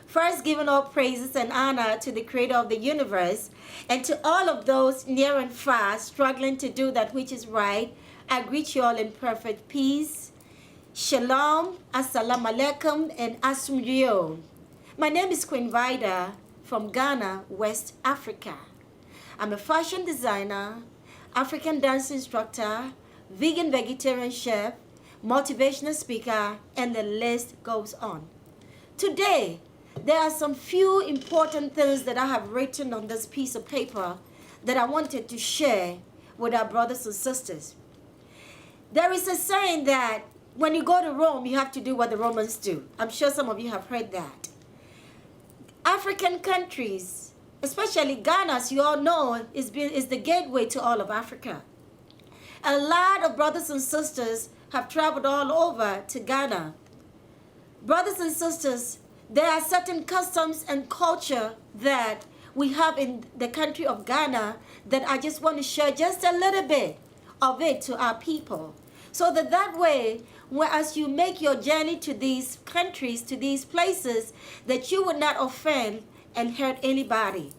First, giving all praises and honor to the creator of the universe and to all of those near and far struggling to do that which is right. I greet you all in perfect peace. Shalom, assalamu alaikum, and asmrio. My name is Queen Vida from Ghana, West Africa. I'm a fashion designer, African dance instructor, vegan vegetarian chef, motivational speaker, and the list goes on. Today, there are some few important things that I have written on this piece of paper that I wanted to share with our brothers and sisters. There is a saying that when you go to Rome, you have to do what the Romans do. I'm sure some of you have heard that. African countries, especially Ghana, as you all know, is the gateway to all of Africa. A lot of brothers and sisters have traveled all over to Ghana. Brothers and sisters, there are certain customs and culture that we have in the country of Ghana that I just want to share just a little bit of it to our people. So that way, as you make your journey to these countries, to these places, that you would not offend and hurt anybody.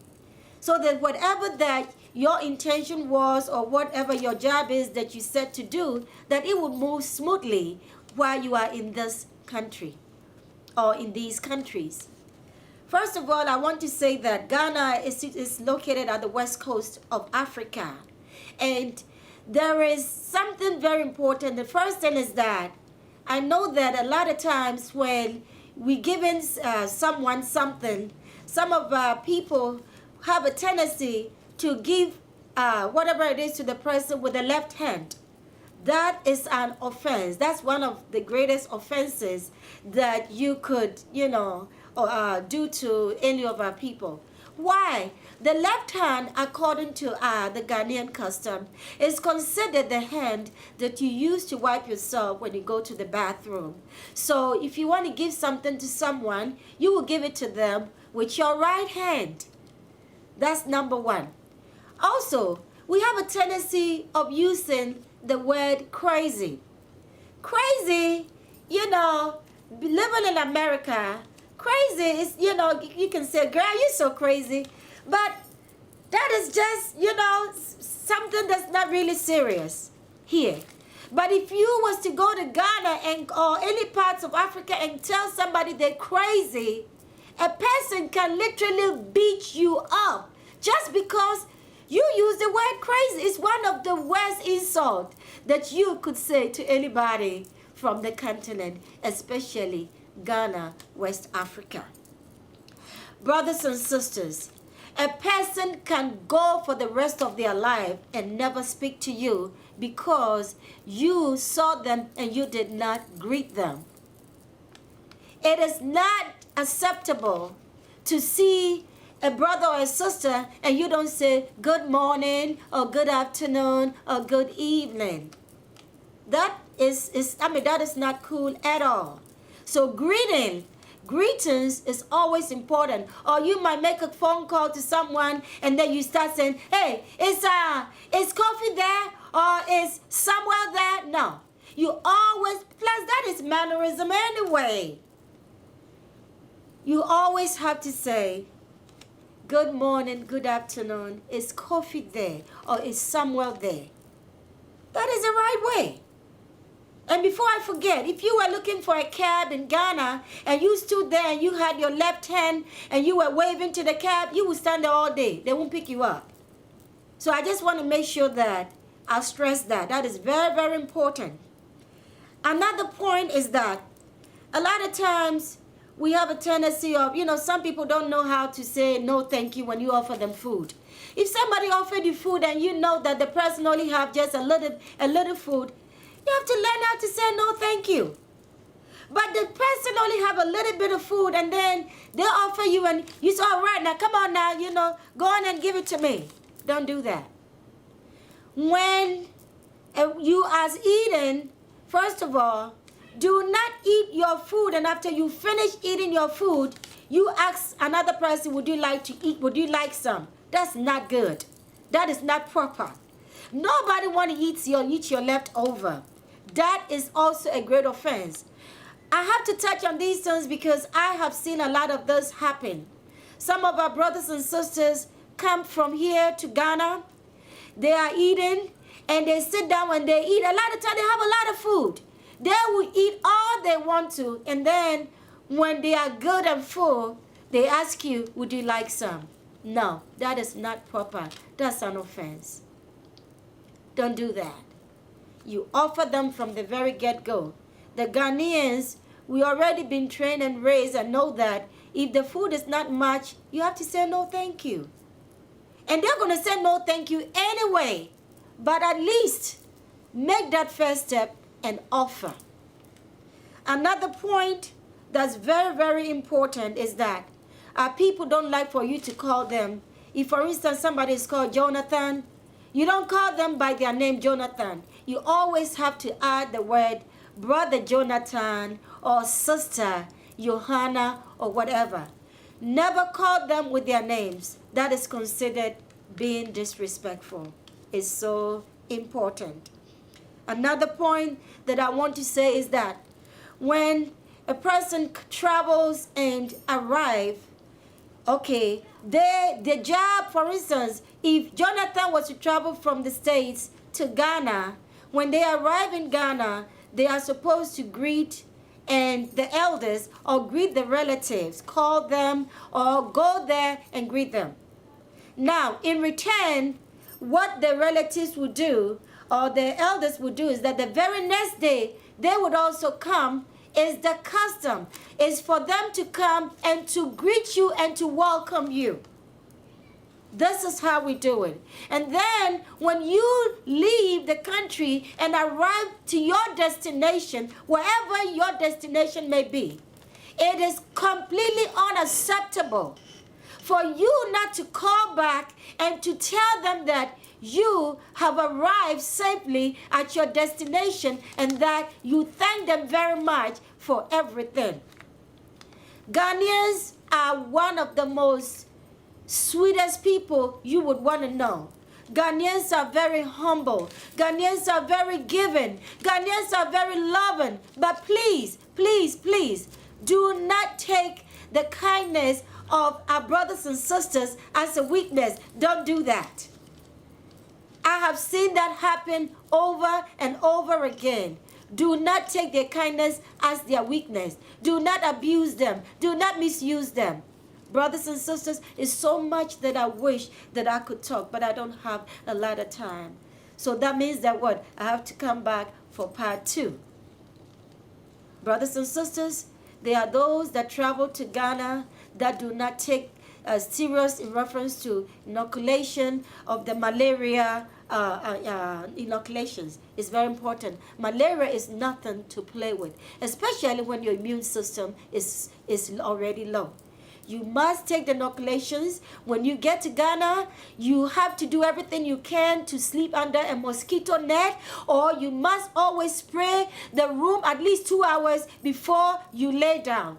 So that whatever that your intention was or whatever your job is that you set to do, that it will move smoothly while you are in this country or in these countries. First of all, I want to say that Ghana is located at the west coast of Africa. And there is something very important. The first thing is that I know that a lot of times when we giving someone something, some of our people have a tendency to give whatever it is to the person with the left hand. That is an offense. That's one of the greatest offenses that you could, do to any of our people. Why? The left hand, according to the Ghanaian custom, is considered the hand that you use to wipe yourself when you go to the bathroom. So if you want to give something to someone, you will give it to them with your right hand. That's number one. Also, we have a tendency of using the word crazy. Crazy, living in America, crazy is, you can say, girl, you're so crazy. But that is just, something that's not really serious here. But if you was to go to Ghana or any parts of Africa and tell somebody they're crazy, a person can literally beat you up just because you use the word crazy. It's one of the worst insults that you could say to anybody from the continent, especially Ghana, West Africa. Brothers and sisters, a person can go for the rest of their life and never speak to you because you saw them and you did not greet them. It is not acceptable to see a brother or a sister and you don't say good morning or good afternoon or good evening. That is not cool at all. So greetings is always important. Or you might make a phone call to someone and then you start saying, hey, is coffee there or is somewhere there? No. You always, plus that is mannerism anyway. You always have to say, good morning, good afternoon, is coffee there or is somewhere there? That is the right way. And before I forget, if you were looking for a cab in Ghana and you stood there and you had your left hand and you were waving to the cab, you would stand there all day. They won't pick you up. So I just want to make sure that I stress that. That is very, very important. Another point is that a lot of times we have a tendency of, some people don't know how to say no thank you when you offer them food. If somebody offered you food and you know that the person only have just a little food, you have to learn how to say no thank you. But the person only have a little bit of food and then they offer you and you say, all right, now come on now, go on and give it to me. Don't do that. When you are eating, first of all, do not eat your food and after you finish eating your food, you ask another person, would you like to eat? Would you like some? That's not good. That is not proper. Nobody want to eat your leftover. That is also a great offense. I have to touch on these things because I have seen a lot of this happen. Some of our brothers and sisters come from here to Ghana. They are eating and they sit down and they eat. A lot of times they have a lot of food. They will eat all they want to, and then when they are good and full, they ask you, would you like some? No, that is not proper. That's an offense. Don't do that. You offer them from the very get-go. The Ghanaians, we already been trained and raised and know that if the food is not much, you have to say no thank you. And they're going to say no thank you anyway. But at least make that first step and offer. Another point that's very, very important is that people don't like for you to call them. If, for instance, somebody is called Jonathan, you don't call them by their name Jonathan. You always have to add the word Brother Jonathan or Sister Johanna or whatever. Never call them with their names. That is considered being disrespectful. It's so important. Another point that I want to say is that when a person travels and arrives, okay, the job, for instance, if Jonathan was to travel from the States to Ghana, when they arrive in Ghana, they are supposed to greet and the elders or greet the relatives, call them or go there and greet them. Now, in return, what the relatives would do or the elders would do is that the very next day, they would also come. Is the custom is for them to come and to greet you and to welcome you. This is how we do it. And then when you leave the country and arrive to your destination, wherever your destination may be, it is completely unacceptable for you not to call back and to tell them that you have arrived safely at your destination and that you thank them very much for everything. Ghanaians are one of the most sweetest people you would want to know. Ghanaians are very humble. Ghanaians are very giving. Ghanaians are very loving. But please, please, please, do not take the kindness of our brothers and sisters as a weakness. Don't do that. I have seen that happen over and over again. Do not take their kindness as their weakness. Do not abuse them. Do not misuse them. Brothers and sisters, it's so much that I wish that I could talk, but I don't have a lot of time. So that means that what? I have to come back for part 2. Brothers and sisters, there are those that travel to Ghana that do not take serious in reference to inoculation of the malaria inoculations. It's very important. Malaria is nothing to play with, especially when your immune system is already low. You must take the inoculations. When you get to Ghana, you have to do everything you can to sleep under a mosquito net, or you must always spray the room at least 2 hours before you lay down.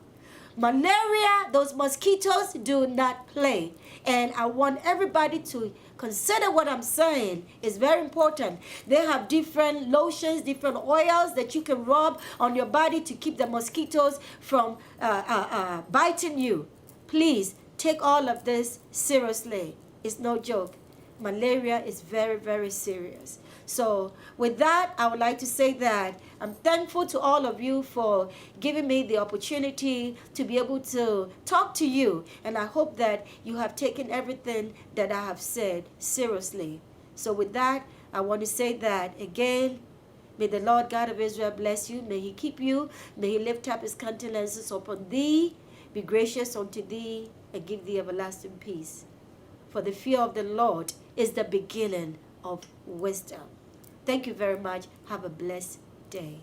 Malaria, those mosquitoes do not play. And I want everybody to consider what I'm saying. It's very important. They have different lotions, different oils that you can rub on your body to keep the mosquitoes from biting you. Please take all of this seriously. It's no joke. Malaria is very, very serious. So with that, I would like to say that I'm thankful to all of you for giving me the opportunity to be able to talk to you. And I hope that you have taken everything that I have said seriously. So with that, I want to say that again, may the Lord God of Israel bless you. May he keep you. May he lift up his countenances upon thee, be gracious unto thee, and give thee everlasting peace. For the fear of the Lord is the beginning of wisdom. Thank you very much. Have a blessed day.